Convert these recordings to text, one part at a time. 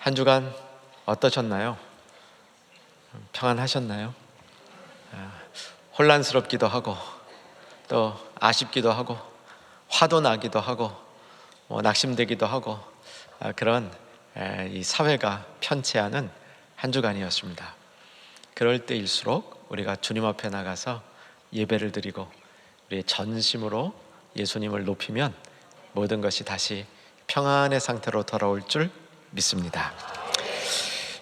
한 주간 어떠셨나요? 평안하셨나요? 혼란스럽기도 하고 또 아쉽기도 하고 화도 나기도 하고 낙심되기도 하고 그런 이 사회가 편치 않은 한 주간이었습니다. 그럴 때일수록 우리가 주님 앞에 나가서 예배를 드리고 우리의 전심으로 예수님을 높이면 모든 것이 다시 평안의 상태로 돌아올 줄 믿습니다.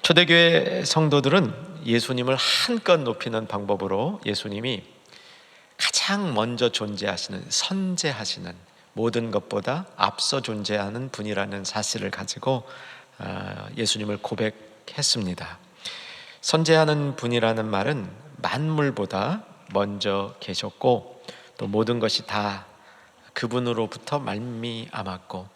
초대교회 성도들은 예수님을 한껏 높이는 방법으로 예수님이 가장 먼저 존재하시는, 선재하시는, 모든 것보다 앞서 존재하는 분이라는 사실을 가지고 예수님을 고백했습니다. 선재하는 분이라는 말은 만물보다 먼저 계셨고 또 모든 것이 다 그분으로부터 말미암았고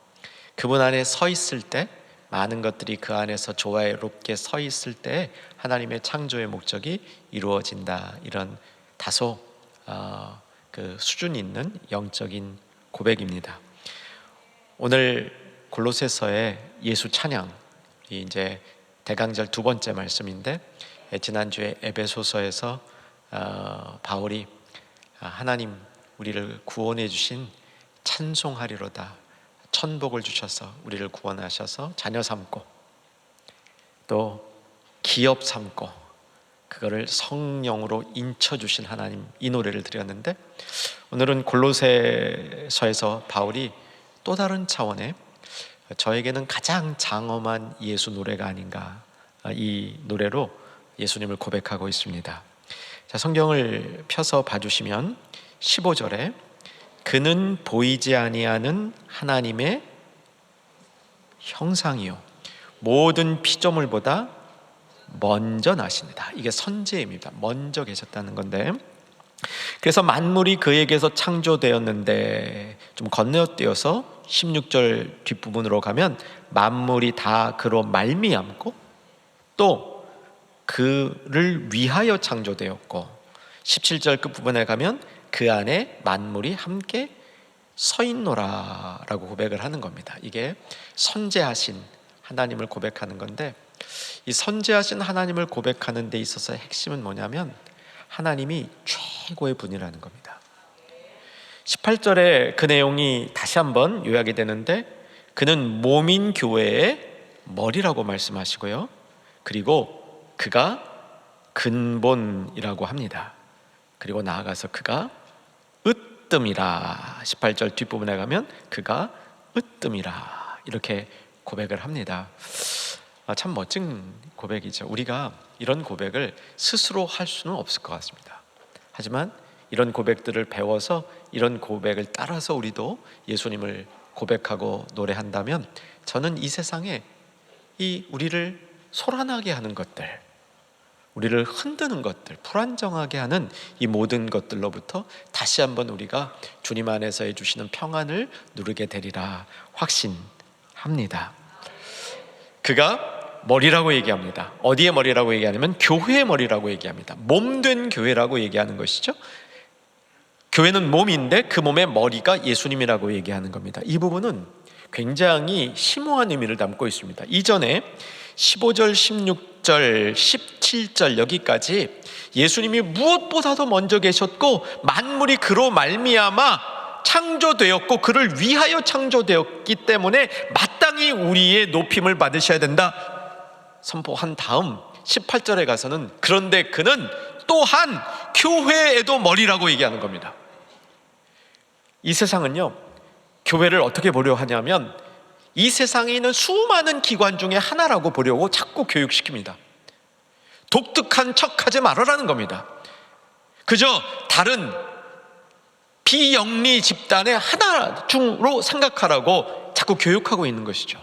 그분 안에 서 있을 때 많은 것들이 그 안에서 조화롭게 서 있을 때 하나님의 창조의 목적이 이루어진다. 이런 다소 그 수준 있는 영적인 고백입니다. 오늘 골로새서의 예수 찬양, 이제 대강절 두 번째 말씀인데 지난주에 에베소서에서 바울이 하나님 우리를 구원해 주신 찬송하리로다, 천복을 주셔서 우리를 구원하셔서 자녀 삼고 또 기업 삼고 그거를 성령으로 인쳐주신 하나님, 이 노래를 드렸는데 오늘은 골로새서에서 바울이 또 다른 차원의 저에게는 가장 장엄한 예수 노래가 아닌가, 이 노래로 예수님을 고백하고 있습니다. 자, 성경을 펴서 봐주시면 15절에 그는 보이지 아니하는 하나님의 형상이요 모든 피조물보다 먼저 나십니다. 이게 선제입니다. 먼저 계셨다는 건데, 그래서 만물이 그에게서 창조되었는데 좀 건너뛰어서 16절 뒷부분으로 가면 만물이 다 그로 말미암고 또 그를 위하여 창조되었고 17절 끝부분에 가면 그 안에 만물이 함께 서 있노라 라고 고백을 하는 겁니다. 이게 선재하신 하나님을 고백하는 건데, 이 선재하신 하나님을 고백하는 데 있어서 핵심은 뭐냐면 하나님이 최고의 분이라는 겁니다. 18절에 그 내용이 다시 한번 요약이 되는데 그는 몸인 교회의 머리라고 말씀하시고요, 그리고 그가 근본이라고 합니다. 그리고 나아가서 그가 으뜸이라, 18절 뒷부분에 가면 그가 으뜸이라 이렇게 고백을 합니다. 참 멋진 고백이죠. 우리가 이런 고백을 스스로 할 수는 없을 것 같습니다. 하지만 이런 고백들을 배워서 이런 고백을 따라서 우리도 예수님을 고백하고 노래한다면 저는 이 세상에 이 우리를 소란하게 하는 것들, 우리를 흔드는 것들, 불안정하게 하는 이 모든 것들로부터 다시 한번 우리가 주님 안에서 해주시는 평안을 누리게 되리라 확신합니다. 그가 머리라고 얘기합니다. 어디의 머리라고 얘기하냐면 교회의 머리라고 얘기합니다. 몸된 교회라고 얘기하는 것이죠. 교회는 몸인데 그 몸의 머리가 예수님이라고 얘기하는 겁니다. 이 부분은 굉장히 심오한 의미를 담고 있습니다. 이전에 15절, 16절, 17절 여기까지 예수님이 무엇보다도 먼저 계셨고 만물이 그로 말미암아 창조되었고 그를 위하여 창조되었기 때문에 마땅히 우리의 높임을 받으셔야 된다 선포한 다음 18절에 가서는 그런데 그는 또한 교회에도 머리라고 얘기하는 겁니다. 이 세상은요, 교회를 어떻게 보려 하냐면 이 세상에 있는 수많은 기관 중에 하나라고 보려고 자꾸 교육시킵니다. 독특한 척하지 말아라는 겁니다. 그저 다른 비영리 집단의 하나 중으로 생각하라고 자꾸 교육하고 있는 것이죠.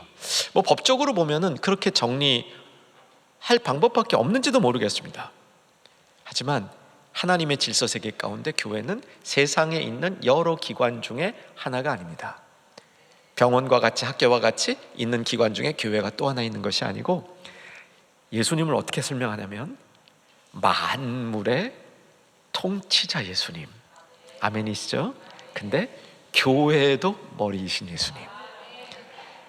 법적으로 보면은 그렇게 정리할 방법밖에 없는지도 모르겠습니다. 하지만 하나님의 질서 세계 가운데 교회는 세상에 있는 여러 기관 중에 하나가 아닙니다. 병원과 같이 학교와 같이 있는 기관 중에 교회가 또 하나 있는 것이 아니고 예수님을 어떻게 설명하냐면 만물의 통치자 예수님, 아멘이시죠? 근데 교회도 머리이신 예수님,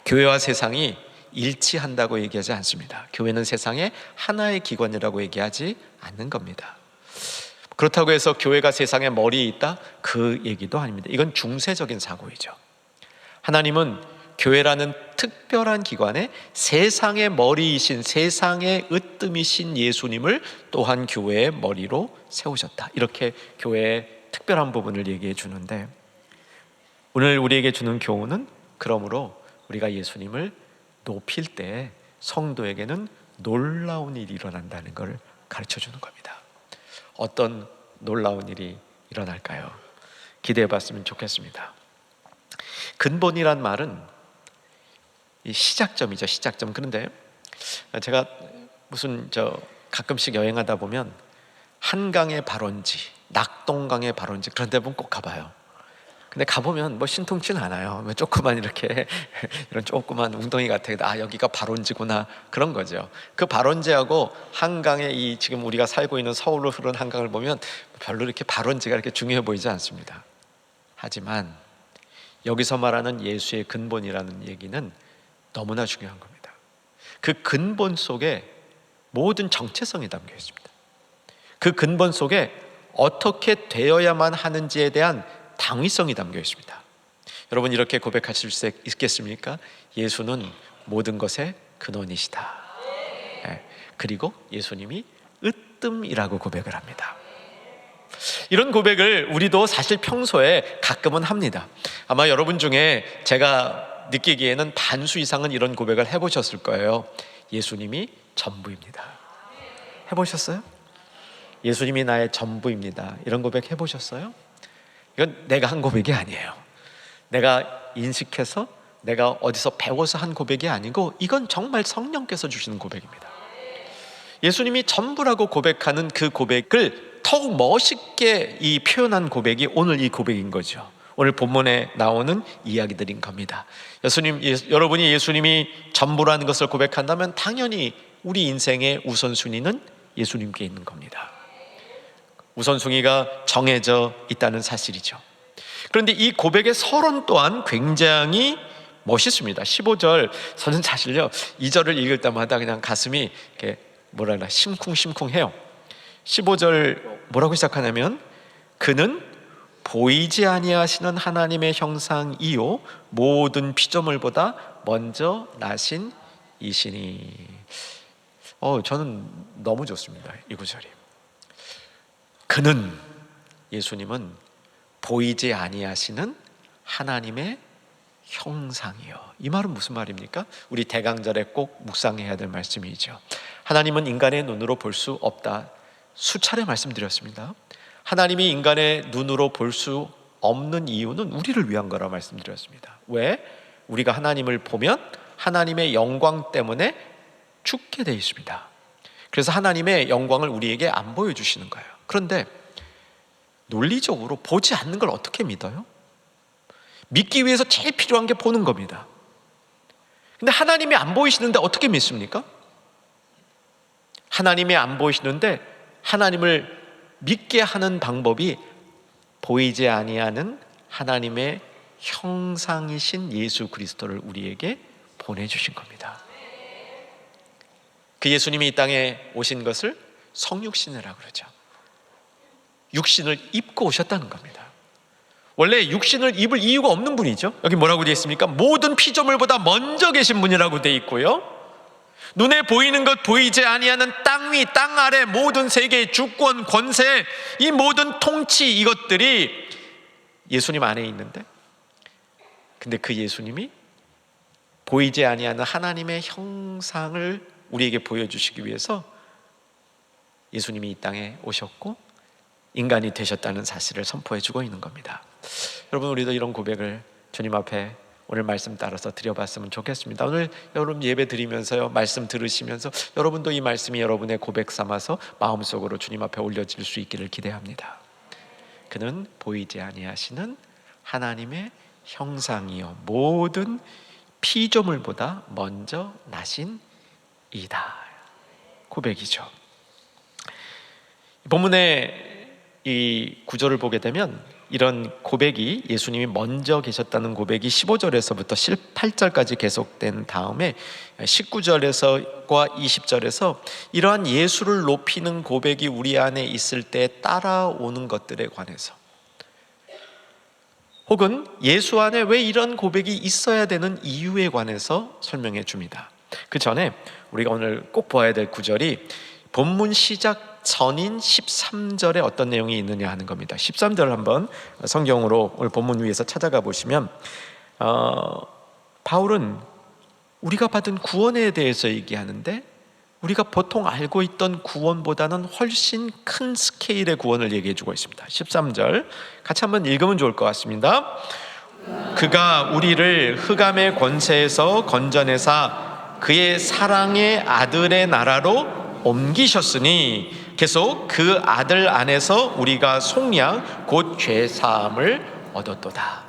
교회와 세상이 일치한다고 얘기하지 않습니다. 교회는 세상의 하나의 기관이라고 얘기하지 않는 겁니다. 그렇다고 해서 교회가 세상의 머리에 있다? 그 얘기도 아닙니다. 이건 중세적인 사고이죠. 하나님은 교회라는 특별한 기관에 세상의 머리이신, 세상의 으뜸이신 예수님을 또한 교회의 머리로 세우셨다. 이렇게 교회의 특별한 부분을 얘기해 주는데, 오늘 우리에게 주는 교훈은 그러므로 우리가 예수님을 높일 때 성도에게는 놀라운 일이 일어난다는 것을 가르쳐 주는 겁니다. 어떤 놀라운 일이 일어날까요? 기대해 봤으면 좋겠습니다. 근본이란 말은 이 시작점이죠. 시작점. 그런데 제가 가끔씩 여행하다 보면 한강의 발원지, 낙동강의 발원지 그런 데 보면 꼭 가봐요. 근데 가보면 뭐 신통치는 않아요. 조그만 이렇게 이런 조그만 웅덩이 같아. 여기가 발원지구나, 그런 거죠. 그 발원지하고 한강의 이 지금 우리가 살고 있는 서울로 흐르는 한강을 보면 별로 이렇게 발원지가 이렇게 중요해 보이지 않습니다. 하지만 여기서 말하는 예수의 근본이라는 얘기는 너무나 중요한 겁니다. 그 근본 속에 모든 정체성이 담겨 있습니다. 그 근본 속에 어떻게 되어야만 하는지에 대한 당위성이 담겨 있습니다. 여러분, 이렇게 고백하실 수 있겠습니까? 예수는 모든 것의 근원이시다. 그리고 예수님이 으뜸이라고 고백을 합니다. 이런 고백을 우리도 사실 평소에 가끔은 합니다. 아마 여러분 중에 제가 느끼기에는 반수 이상은 이런 고백을 해보셨을 거예요. 예수님이 전부입니다. 해보셨어요? 예수님이 나의 전부입니다. 이런 고백 해보셨어요? 이건 내가 한 고백이 아니에요. 내가 인식해서 내가 어디서 배워서 한 고백이 아니고, 이건 정말 성령께서 주시는 고백입니다. 예수님이 전부라고 고백하는 그 고백을 더욱 멋있게 표현한 고백이 오늘 이 고백인 거죠. 오늘 본문에 나오는 이야기들인 겁니다. 여러분이 예수님이 전부라는 것을 고백한다면 당연히 우리 인생의 우선순위는 예수님께 있는 겁니다. 우선순위가 정해져 있다는 사실이죠. 그런데 이 고백의 서론 또한 굉장히 멋있습니다. 15절, 저는 사실요 2절을 읽을 때마다 그냥 가슴이 이렇게 심쿵심쿵해요. 15절 뭐라고 시작하냐면, 그는 보이지 아니하시는 하나님의 형상이요 모든 피조물보다 먼저 나신 이시니. 저는 너무 좋습니다, 이 구절이. 그는, 예수님은 보이지 아니하시는 하나님의 형상이요. 이 말은 무슨 말입니까? 우리 대강절에 꼭 묵상해야 될 말씀이죠. 하나님은 인간의 눈으로 볼 수 없다. 수차례 말씀드렸습니다. 하나님이 인간의 눈으로 볼 수 없는 이유는 우리를 위한 거라 말씀드렸습니다. 왜? 우리가 하나님을 보면 하나님의 영광 때문에 죽게 되어 있습니다. 그래서 하나님의 영광을 우리에게 안 보여주시는 거예요. 그런데 논리적으로 보지 않는 걸 어떻게 믿어요? 믿기 위해서 제일 필요한 게 보는 겁니다. 근데 하나님이 안 보이시는데 어떻게 믿습니까? 하나님이 안 보이시는데 하나님을 믿게 하는 방법이 보이지 아니하는 하나님의 형상이신 예수 그리스도를 우리에게 보내주신 겁니다. 그 예수님이 이 땅에 오신 것을 성육신이라고 그러죠. 육신을 입고 오셨다는 겁니다. 원래 육신을 입을 이유가 없는 분이죠. 여기 뭐라고 되어 있습니까? 모든 피조물보다 먼저 계신 분이라고 되어 있고요, 눈에 보이는 것 보이지 아니하는 땅 위 땅 아래 모든 세계의 주권 권세, 이 모든 통치, 이것들이 예수님 안에 있는데, 근데 그 예수님이 보이지 아니하는 하나님의 형상을 우리에게 보여주시기 위해서 예수님이 이 땅에 오셨고 인간이 되셨다는 사실을 선포해주고 있는 겁니다. 여러분, 우리도 이런 고백을 주님 앞에 오늘 말씀 따라서 드려봤으면 좋겠습니다. 오늘 여러분 예배 드리면서요, 말씀 들으시면서 여러분도 이 말씀이 여러분의 고백 삼아서 마음속으로 주님 앞에 올려질 수 있기를 기대합니다. 그는 보이지 아니하시는 하나님의 형상이요 모든 피조물보다 먼저 나신 이다. 고백이죠. 본문의 이 구절을 보게 되면 이런 고백이 예수님이 먼저 계셨다는 고백이 15절에서부터 18절까지 계속된 다음에 19절에서과 20절에서 이러한 예수를 높이는 고백이 우리 안에 있을 때 따라오는 것들에 관해서, 혹은 예수 안에 왜 이런 고백이 있어야 되는 이유에 관해서 설명해 줍니다. 그 전에 우리가 오늘 꼭 보아야 될 구절이 본문 시작 전인 13절에 어떤 내용이 있느냐 하는 겁니다. 13절을 한번 성경으로 오늘 본문 위에서 찾아가 보시면 바울은 우리가 받은 구원에 대해서 얘기하는데 우리가 보통 알고 있던 구원보다는 훨씬 큰 스케일의 구원을 얘기해 주고 있습니다. 13절 같이 한번 읽으면 좋을 것 같습니다. 그가 우리를 흑암의 권세에서 건져내사 그의 사랑의 아들의 나라로 옮기셨으니 계속 그 아들 안에서 우리가 속량 곧 죄사함을 얻었도다.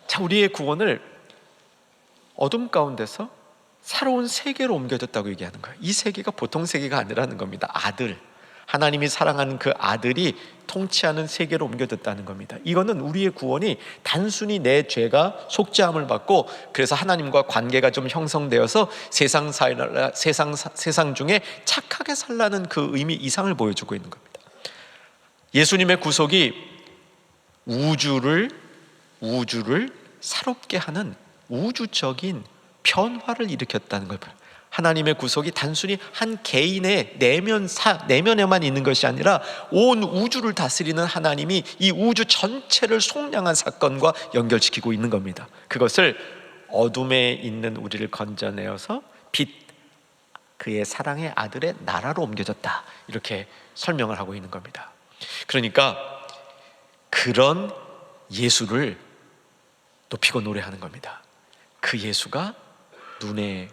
자, 우리의 구원을 어둠 가운데서 새로운 세계로 옮겨졌다고 얘기하는 거예요. 이 세계가 보통 세계가 아니라는 겁니다. 아들, 하나님이 사랑하는 그 아들이 통치하는 세계로 옮겨졌다는 겁니다. 이거는 우리의 구원이 단순히 내 죄가 속죄함을 받고 그래서 하나님과 관계가 좀 형성되어서 세상 중에 착하게 살라는 그 의미 이상을 보여주고 있는 겁니다. 예수님의 구속이 우주를 새롭게 하는 우주적인 변화를 일으켰다는 걸 봐요. 하나님의 구속이 단순히 한 개인의 내면에만 있는 것이 아니라 온 우주를 다스리는 하나님이 이 우주 전체를 속량한 사건과 연결시키고 있는 겁니다. 그것을 어둠에 있는 우리를 건져내어서 빛, 그의 사랑의 아들의 나라로 옮겨졌다, 이렇게 설명을 하고 있는 겁니다. 그러니까 그런 예수를 높이고 노래하는 겁니다. 그 예수가 눈에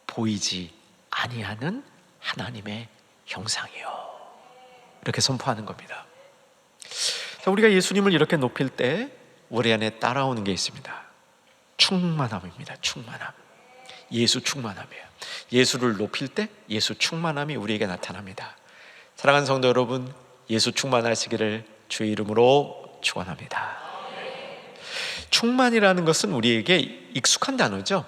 보이지 아니하는 하나님의 형상이요, 이렇게 선포하는 겁니다. 자, 우리가 예수님을 이렇게 높일 때 우리 안에 따라오는 게 있습니다. 충만함입니다. 충만함. 예수 충만함이에요. 예수를 높일 때 예수 충만함이 우리에게 나타납니다. 사랑하는 성도 여러분, 예수 충만하시기를 주의 이름으로 축원합니다. 충만이라는 것은 우리에게 익숙한 단어죠.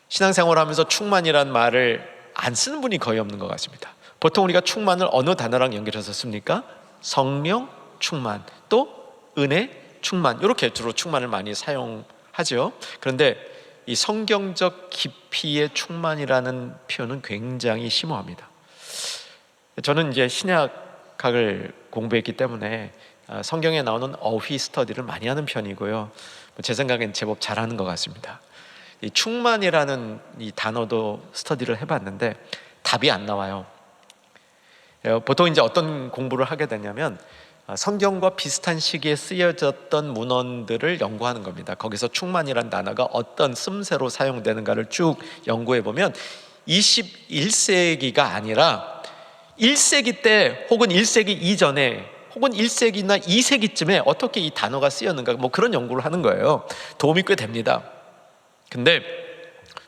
신앙생활하면서 충만이라는 말을 안 쓰는 분이 거의 없는 것 같습니다. 보통 우리가 충만을 어느 단어랑 연결해서 씁니까? 성령 충만, 또 은혜 충만, 이렇게 주로 충만을 많이 사용하죠. 그런데 이 성경적 깊이의 충만이라는 표현은 굉장히 심오합니다. 저는 이제 신약학을 공부했기 때문에 성경에 나오는 어휘 스터디를 많이 하는 편이고요. 제 생각엔 제법 잘하는 것 같습니다. 이 충만이라는 이 단어도 스터디를 해봤는데 답이 안 나와요. 보통 이제 어떤 공부를 하게 되냐면 성경과 비슷한 시기에 쓰여졌던 문헌들을 연구하는 겁니다. 거기서 충만이라는 단어가 어떤 씀새로 사용되는가를 쭉 연구해 보면 21세기가 아니라 1세기 때 혹은 1세기 이전에 혹은 1세기나 2세기쯤에 어떻게 이 단어가 쓰였는가, 뭐 그런 연구를 하는 거예요. 도움이 꽤 됩니다. 근데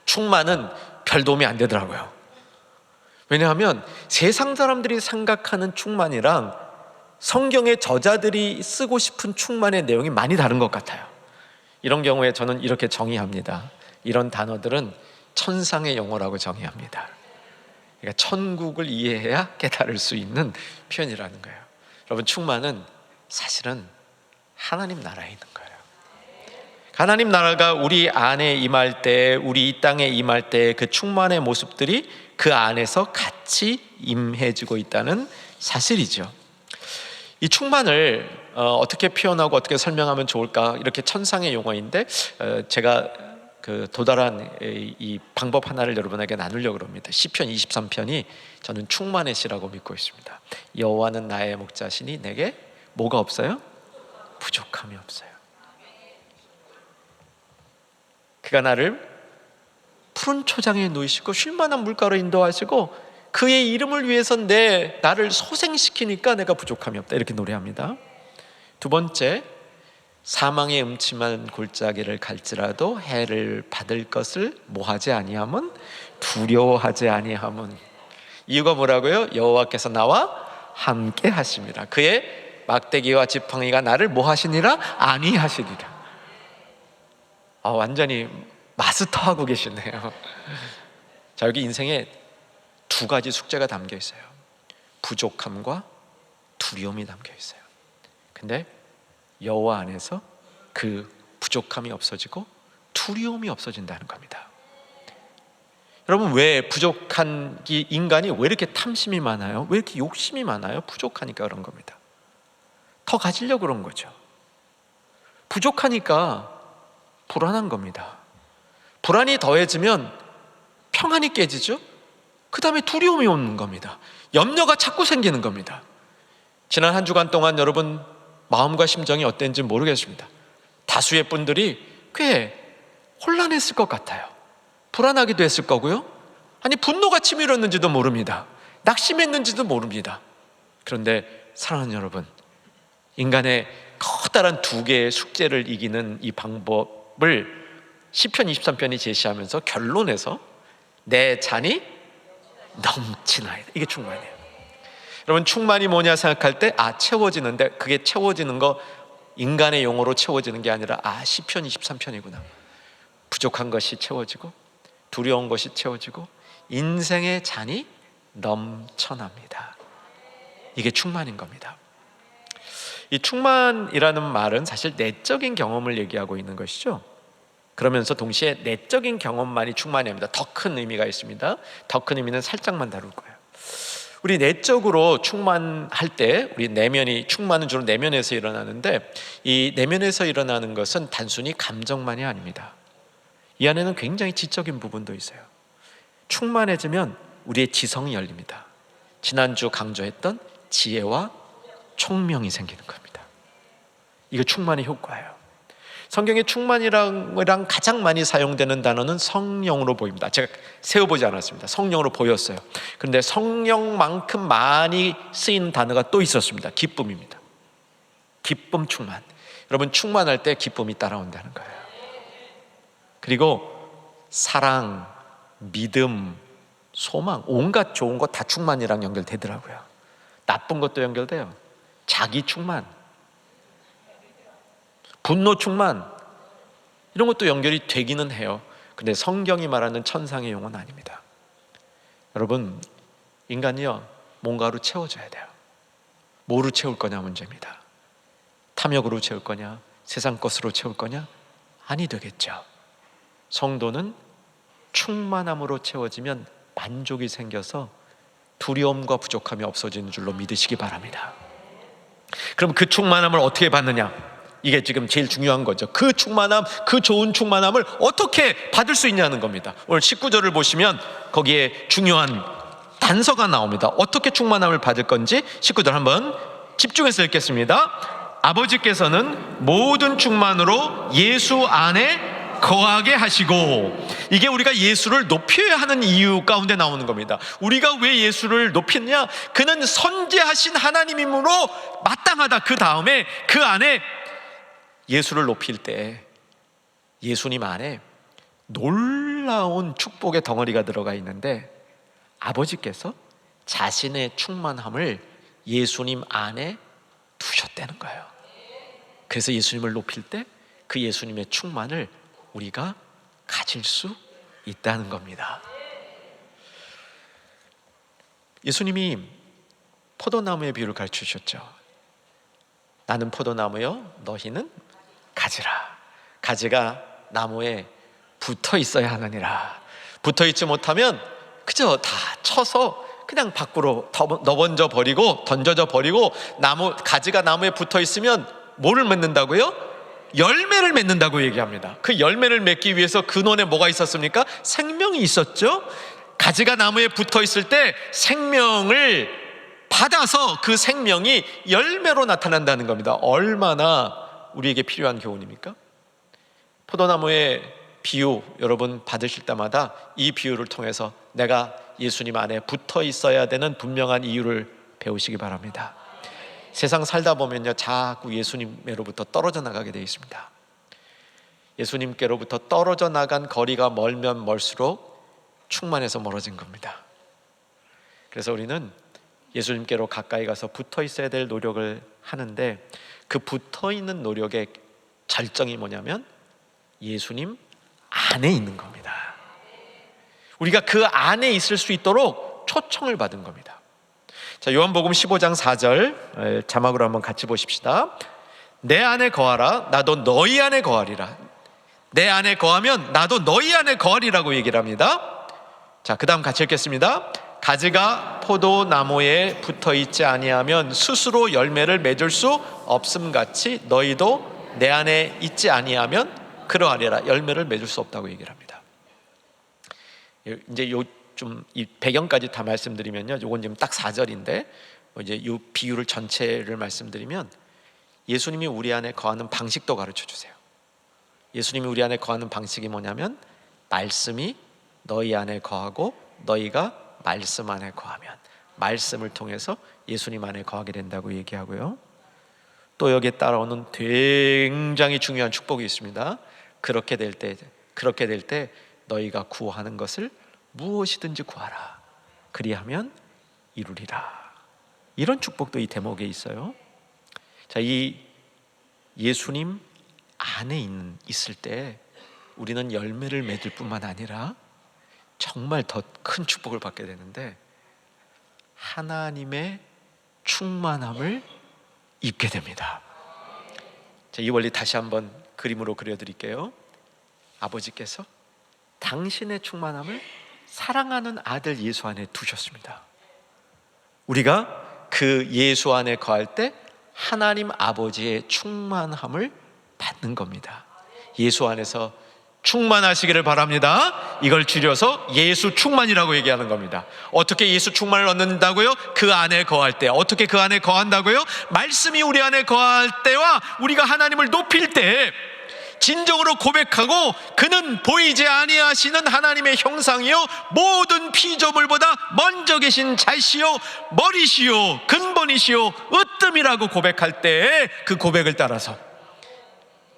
충만은 별 도움이 안 되더라고요. 왜냐하면 세상 사람들이 생각하는 충만이랑 성경의 저자들이 쓰고 싶은 충만의 내용이 많이 다른 것 같아요. 이런 경우에 저는 이렇게 정의합니다. 이런 단어들은 천상의 용어라고 정의합니다. 그러니까 천국을 이해해야 깨달을 수 있는 표현이라는 거예요. 여러분, 충만은 사실은 하나님 나라에 있는 거예요. 하나님 나라가 우리 안에 임할 때, 우리 이 땅에 임할 때 그 충만의 모습들이 그 안에서 같이 임해지고 있다는 사실이죠. 이 충만을 어떻게 표현하고 어떻게 설명하면 좋을까, 이렇게 천상의 용어인데 제가 그 도달한 이 방법 하나를 여러분에게 나누려고 합니다. 시편 23편이 저는 충만의 시라고 믿고 있습니다. 여호와는 나의 목자시니 내게 뭐가 없어요? 부족함이 없어요. 그가 나를 푸른 초장에 누이시고 쉴만한 물가로 인도하시고 그의 이름을 위해서 나를 소생시키니까 내가 부족함이 없다, 이렇게 노래합니다. 두 번째, 사망의 음침한 골짜기를 갈지라도 해를 받을 것을 뭐하지 아니함은, 두려워하지 아니함은. 이유가 뭐라고요? 여호와께서 나와 함께 하심이라. 그의 막대기와 지팡이가 나를 뭐 하시니라? 아니하시리라. 완전히 마스터하고 계시네요. 자, 여기 인생에 두 가지 숙제가 담겨 있어요. 부족함과 두려움이 담겨 있어요. 근데 여호와 안에서 그 부족함이 없어지고 두려움이 없어진다는 겁니다. 여러분, 왜 부족한 인간이 왜 이렇게 탐심이 많아요? 왜 이렇게 욕심이 많아요? 부족하니까 그런 겁니다. 더 가지려고 그런 거죠. 부족하니까 불안한 겁니다. 불안이 더해지면 평안이 깨지죠. 그 다음에 두려움이 오는 겁니다. 염려가 자꾸 생기는 겁니다. 지난 한 주간 동안 여러분 마음과 심정이 어땠는지 모르겠습니다. 다수의 분들이 꽤 혼란했을 것 같아요. 불안하기도 했을 거고요. 아니, 분노가 치밀었는지도 모릅니다. 낙심했는지도 모릅니다. 그런데 사랑하는 여러분, 인간의 커다란 두 개의 숙제를 이기는 이 방법을 시편 23편이 제시하면서 결론에서 내 잔이 넘치나이다. 이게 충만이에요. 여러분, 충만이 뭐냐 생각할 때 채워지는데, 그게 채워지는 거 인간의 용어로 채워지는 게 아니라 시편 23편이구나. 부족한 것이 채워지고 두려운 것이 채워지고 인생의 잔이 넘쳐납니다. 이게 충만인 겁니다. 이 충만이라는 말은 사실 내적인 경험을 얘기하고 있는 것이죠. 그러면서 동시에 내적인 경험만이 충만이 아닙니다. 더 큰 의미가 있습니다. 더 큰 의미는 살짝만 다룰 거예요. 우리 내적으로 충만할 때, 우리 내면이, 충만은 주로 내면에서 일어나는데, 이 내면에서 일어나는 것은 단순히 감정만이 아닙니다. 이 안에는 굉장히 지적인 부분도 있어요. 충만해지면 우리의 지성이 열립니다. 지난주 강조했던 지혜와 총명이 생기는 겁니다. 이거 충만의 효과예요. 성경에 충만이랑 가장 많이 사용되는 단어는 성령으로 보입니다. 제가 세어보지 않았습니다. 성령으로 보였어요. 그런데 성령만큼 많이 쓰이는 단어가 또 있었습니다. 기쁨입니다. 기쁨 충만. 여러분, 충만할 때 기쁨이 따라온다는 거예요. 그리고 사랑, 믿음, 소망, 온갖 좋은 것 다 충만이랑 연결되더라고요. 나쁜 것도 연결돼요. 자기 충만, 분노 충만, 이런 것도 연결이 되기는 해요. 근데 성경이 말하는 천상의 용어는 아닙니다. 여러분, 인간이요, 뭔가로 채워져야 돼요. 뭐로 채울 거냐 문제입니다. 탐욕으로 채울 거냐, 세상 것으로 채울 거냐? 아니 되겠죠. 성도는 충만함으로 채워지면 만족이 생겨서 두려움과 부족함이 없어지는 줄로 믿으시기 바랍니다. 그럼 그 충만함을 어떻게 받느냐? 이게 지금 제일 중요한 거죠. 그 충만함, 그 좋은 충만함을 어떻게 받을 수 있냐는 겁니다. 오늘 19절을 보시면 거기에 중요한 단서가 나옵니다. 어떻게 충만함을 받을 건지 19절 한번 집중해서 읽겠습니다. 아버지께서는 모든 충만으로 예수 안에 거하게 하시고, 이게 우리가 예수를 높여야 하는 이유 가운데 나오는 겁니다. 우리가 왜 예수를 높이느냐? 그는 선지하신 하나님이므로 마땅하다. 그 다음에 그 안에 예수를 높일 때 예수님 안에 놀라운 축복의 덩어리가 들어가 있는데, 아버지께서 자신의 충만함을 예수님 안에 두셨다는 거예요. 그래서 예수님을 높일 때 그 예수님의 충만을 우리가 가질 수 있다는 겁니다. 예수님이 포도나무의 비유를 가르쳐 주셨죠. 나는 포도나무요, 너희는 가지라. 가지가 나무에 붙어 있어야 하느니라. 붙어 있지 못하면 그저 다 쳐서 그냥 밖으로 넘어져 버리고, 던져져 버리고, 가지가 나무에 붙어 있으면 뭐를 맺는다고요? 열매를 맺는다고 얘기합니다. 그 열매를 맺기 위해서 근원에 뭐가 있었습니까? 생명이 있었죠. 가지가 나무에 붙어 있을 때 생명을 받아서 그 생명이 열매로 나타난다는 겁니다. 얼마나 우리에게 필요한 교훈입니까? 포도나무의 비유 여러분 받으실 때마다 이 비유를 통해서 내가 예수님 안에 붙어 있어야 되는 분명한 이유를 배우시기 바랍니다. 세상 살다 보면요, 자꾸 예수님으로부터 떨어져 나가게 되어 있습니다. 예수님께로부터 떨어져 나간 거리가 멀면 멀수록 충만해서 멀어진 겁니다. 그래서 우리는 예수님께로 가까이 가서 붙어 있어야 될 노력을 하는데 그 붙어있는 노력의 절정이 뭐냐면 예수님 안에 있는 겁니다. 우리가 그 안에 있을 수 있도록 초청을 받은 겁니다. 자, 요한복음 15장 4절 자막으로 한번 같이 보십시다. 내 안에 거하라 나도 너희 안에 거하리라. 내 안에 거하면 나도 너희 안에 거하리라고 얘기를 합니다. 자, 그 다음 같이 읽겠습니다. 가지가 포도나무에 붙어있지 아니하면 스스로 열매를 맺을 수 없음같이 너희도 내 안에 있지 아니하면 그러하리라. 열매를 맺을 수 없다고 얘기를 합니다. 이제 좀 이 배경까지 다 말씀드리면요, 요건 지금 딱 4절인데 이제 이 비유를 전체를 말씀드리면 예수님이 우리 안에 거하는 방식도 가르쳐 주세요. 예수님이 우리 안에 거하는 방식이 뭐냐면 말씀이 너희 안에 거하고 너희가 말씀 안에 거하면 말씀을 통해서 예수님 안에 거하게 된다고 얘기하고요. 또 여기에 따라오는 굉장히 중요한 축복이 있습니다. 그렇게 될 때 너희가 구하는 것을 무엇이든지 구하라. 그리하면 이루리라. 이런 축복도 이 대목에 있어요. 자, 이 예수님 안에 있을 때 우리는 열매를 맺을 뿐만 아니라 정말 더 큰 축복을 받게 되는데 하나님의 충만함을 입게 됩니다. 자, 이 원리 다시 한번 그림으로 그려드릴게요. 아버지께서 당신의 충만함을 사랑하는 아들 예수 안에 두셨습니다. 우리가 그 예수 안에 거할 때 하나님 아버지의 충만함을 받는 겁니다. 예수 안에서 충만하시기를 바랍니다. 이걸 줄여서 예수 충만이라고 얘기하는 겁니다. 어떻게 예수 충만을 얻는다고요? 그 안에 거할 때. 어떻게 그 안에 거한다고요? 말씀이 우리 안에 거할 때와 우리가 하나님을 높일 때 진정으로 고백하고 그는 보이지 아니하시는 하나님의 형상이요 모든 피조물보다 먼저 계신 자시요 머리시요 근본이시요 으뜸이라고 고백할 때 그 고백을 따라서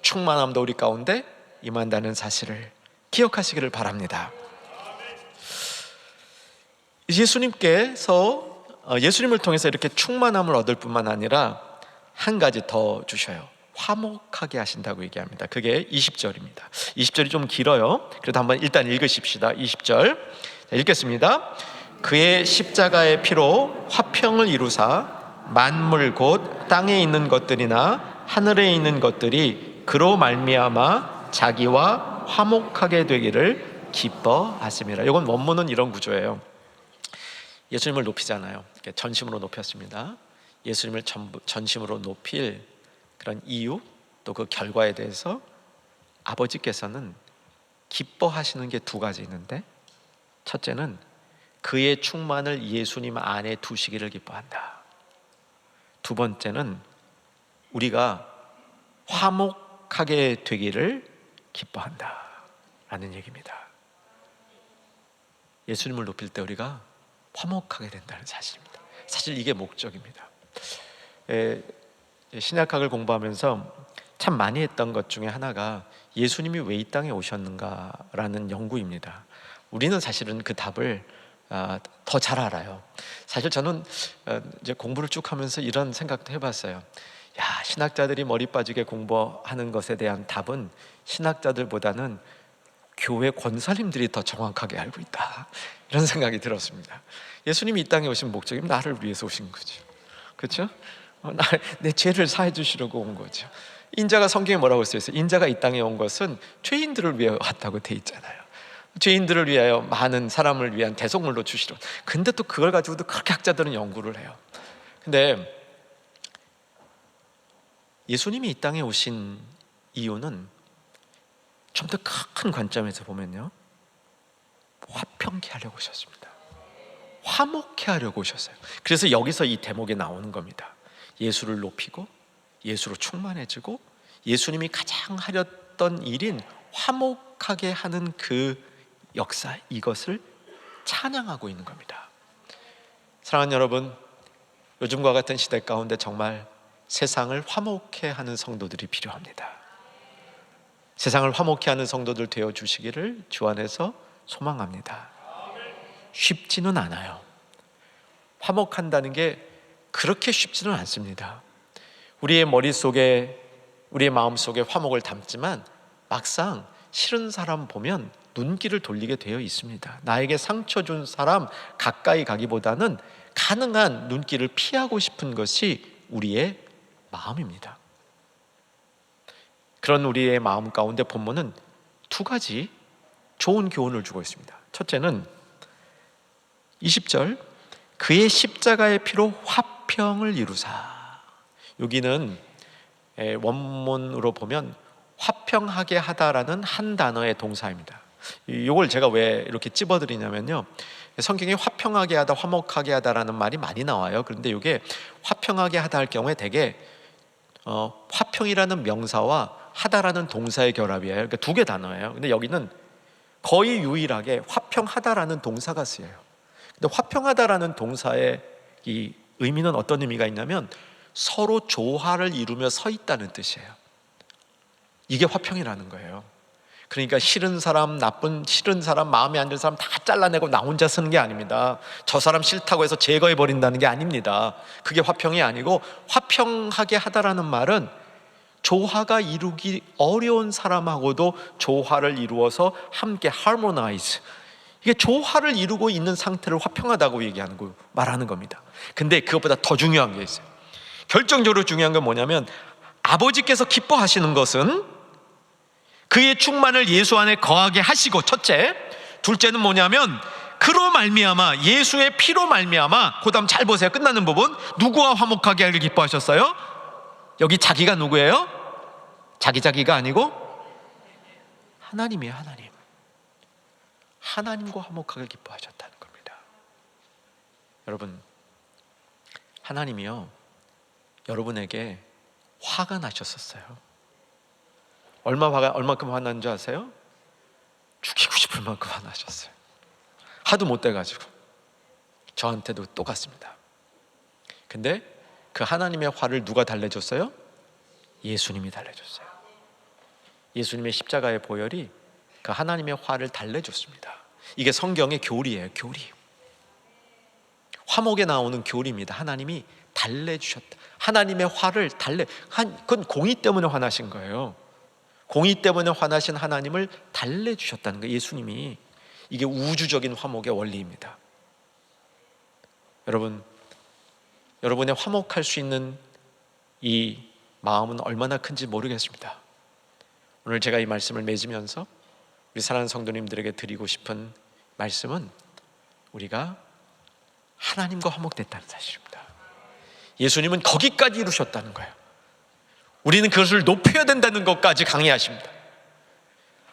충만함도 우리 가운데 임한다는 사실을 기억하시기를 바랍니다. 예수님을 통해서 이렇게 충만함을 얻을 뿐만 아니라 한 가지 더 주셔요. 화목하게 하신다고 얘기합니다. 그게 20절입니다. 20절이 좀 길어요. 그래도 한번 일단 읽으십시다. 20절 읽겠습니다. 그의 십자가의 피로 화평을 이루사 만물 곧 땅에 있는 것들이나 하늘에 있는 것들이 그로 말미암아 자기와 화목하게 되기를 기뻐하심이라. 이건 원문은 이런 구조예요. 예수님을 높이잖아요. 전심으로 높였습니다. 예수님을 전심으로 높일 그런 이유 또 그 결과에 대해서 아버지께서는 기뻐하시는 게 두 가지 있는데, 첫째는 그의 충만을 예수님 안에 두시기를 기뻐한다. 두 번째는 우리가 화목하게 되기를 기뻐한다 라는 얘기입니다. 예수님을 높일 때 우리가 화목하게 된다는 사실입니다. 사실 이게 목적입니다. 신약학을 공부하면서 참 많이 했던 것 중에 하나가 예수님이 왜 이 땅에 오셨는가라는 연구입니다. 우리는 사실은 그 답을 더 잘 알아요. 사실 저는 이제 공부를 쭉 하면서 이런 생각도 해봤어요. 신학자들이 머리 빠지게 공부하는 것에 대한 답은 신학자들보다는 교회 권사님들이 더 정확하게 알고 있다, 이런 생각이 들었습니다. 예수님이 이 땅에 오신 목적이 나를 위해서 오신 거죠. 그렇죠? 내 죄를 사해 주시려고 온 거죠. 인자가 성경에 뭐라고 써 있어요? 인자가 이 땅에 온 것은 죄인들을 위해 왔다고 돼 있잖아요. 죄인들을 위하여 많은 사람을 위한 대속물로 주시려. 근데 또 그걸 가지고도 그렇게 학자들은 연구를 해요. 근데 예수님이 이 땅에 오신 이유는 좀 더 큰 관점에서 보면요, 화평케 하려고 오셨습니다. 화목케 하려고 오셨어요. 그래서 여기서 이 대목이 나오는 겁니다. 예수를 높이고 예수로 충만해지고 예수님이 가장 하렸던 일인 화목하게 하는 그 역사, 이것을 찬양하고 있는 겁니다. 사랑하는 여러분, 요즘과 같은 시대 가운데 정말 세상을 화목케 하는 성도들이 필요합니다. 세상을 화목케 하는 성도들 되어주시기를 주 안에서 소망합니다. 쉽지는 않아요. 화목한다는 게 그렇게 쉽지는 않습니다. 우리의 머릿속에, 우리의 마음속에 화목을 담지만 막상 싫은 사람 보면 눈길을 돌리게 되어 있습니다. 나에게 상처 준 사람 가까이 가기보다는 가능한 눈길을 피하고 싶은 것이 우리의 마음입니다. 그런 우리의 마음 가운데 본문은 두 가지 좋은 교훈을 주고 있습니다. 첫째는 20절, 그의 십자가의 피로 화평을 이루사. 여기는 원문으로 보면 화평하게 하다라는 한 단어의 동사입니다. 이걸 제가 왜 이렇게 찝어드리냐면요, 성경에 화평하게 하다, 화목하게 하다라는 말이 많이 나와요. 그런데 이게 화평하게 하다 할 경우에 대개 화평이라는 명사와 하다라는 동사의 결합이에요. 그러니까 두 개 단어예요. 근데 여기는 거의 유일하게 화평하다라는 동사가 쓰여요. 근데 화평하다라는 동사의 이 의미는 어떤 의미가 있냐면 서로 조화를 이루며 서 있다는 뜻이에요. 이게 화평이라는 거예요. 그러니까 싫은 사람, 싫은 사람, 마음에 안 드는 사람 다 잘라내고 나 혼자 쓰는 게 아닙니다. 저 사람 싫다고 해서 제거해 버린다는 게 아닙니다. 그게 화평이 아니고, 화평하게 하다라는 말은 조화가 이루기 어려운 사람하고도 조화를 이루어서 함께 harmonize, 이게 조화를 이루고 있는 상태를 화평하다고 얘기하는 거, 말하는 겁니다. 근데 그것보다 더 중요한 게 있어요. 결정적으로 중요한 건 뭐냐면, 아버지께서 기뻐하시는 것은 그의 충만을 예수 안에 거하게 하시고, 첫째. 둘째는 뭐냐면, 그로 말미암아, 예수의 피로 말미암아, 그 다음 잘 보세요. 끝나는 부분, 누구와 화목하게 하길 기뻐하셨어요? 여기 자기가 누구예요? 자기가 아니고 하나님이에요. 하나님과 화목하게 기뻐하셨다는 겁니다. 여러분, 하나님이요, 여러분에게 화가 나셨었어요. 얼마큼 화난 줄 아세요? 죽이고 싶을 만큼 화나셨어요. 하도 못 돼가지고. 저한테도 똑같습니다. 근데 그 하나님의 화를 누가 달래줬어요? 예수님이 달래줬어요. 예수님의 십자가의 보혈이 그 하나님의 화를 달래줬습니다. 이게 성경의 교리예요. 교리. 화목에 나오는 교리입니다. 하나님이 달래주셨다. 하나님의 화를 그건 공의 때문에 화나신 거예요. 공의 때문에 화나신 하나님을 달래주셨다는 거예요. 예수님이. 이게 우주적인 화목의 원리입니다. 여러분, 여러분의 화목할 수 있는 이 마음은 얼마나 큰지 모르겠습니다. 오늘 제가 이 말씀을 맺으면서 우리 사랑하는 성도님들에게 드리고 싶은 말씀은, 우리가 하나님과 화목됐다는 사실입니다. 예수님은 거기까지 이루셨다는 거예요. 우리는 그것을 높여야 된다는 것까지 강의하십니다.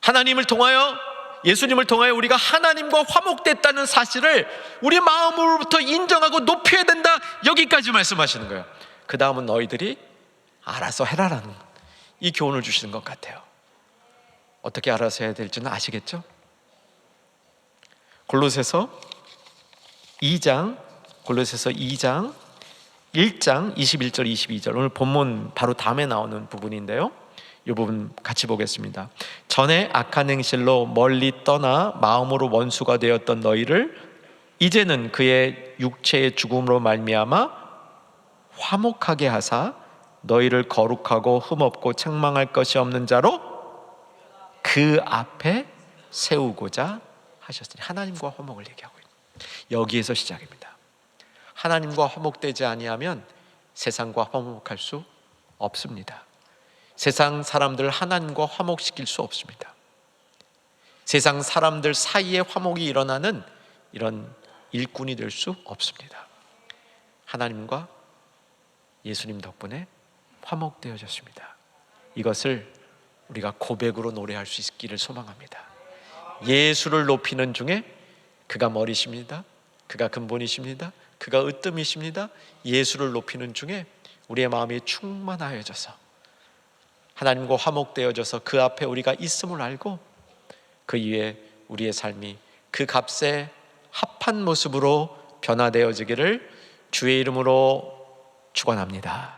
하나님을 통하여, 예수님을 통하여 우리가 하나님과 화목됐다는 사실을 우리 마음으로부터 인정하고 높여야 된다, 여기까지 말씀하시는 거예요. 그 다음은 너희들이 알아서 해라라는 이 교훈을 주시는 것 같아요. 어떻게 알아서 해야 될지는 아시겠죠? 골로새서 2장 1장 21절 22절, 오늘 본문 바로 다음에 나오는 부분인데요, 이 부분 같이 보겠습니다. 전에 악한 행실로 멀리 떠나 마음으로 원수가 되었던 너희를 이제는 그의 육체의 죽음으로 말미암아 화목하게 하사 너희를 거룩하고 흠없고 책망할 것이 없는 자로 그 앞에 세우고자 하셨으니, 하나님과 화목을 얘기하고 있습니다. 여기에서 시작입니다. 하나님과 화목되지 아니하면 세상과 화목할 수 없습니다. 세상 사람들 하나님과 화목시킬 수 없습니다. 세상 사람들 사이에 화목이 일어나는 이런 일꾼이 될 수 없습니다. 하나님과 예수님 덕분에 화목되어졌습니다. 이것을 우리가 고백으로 노래할 수 있기를 소망합니다. 예수를 높이는 중에 그가 머리십니다. 그가 근본이십니다. 그가 으뜸이십니다. 예수를 높이는 중에 우리의 마음이 충만하여져서 하나님과 화목되어져서 그 앞에 우리가 있음을 알고 그 이후에 우리의 삶이 그 값에 합한 모습으로 변화되어지기를 주의 이름으로 축원합니다.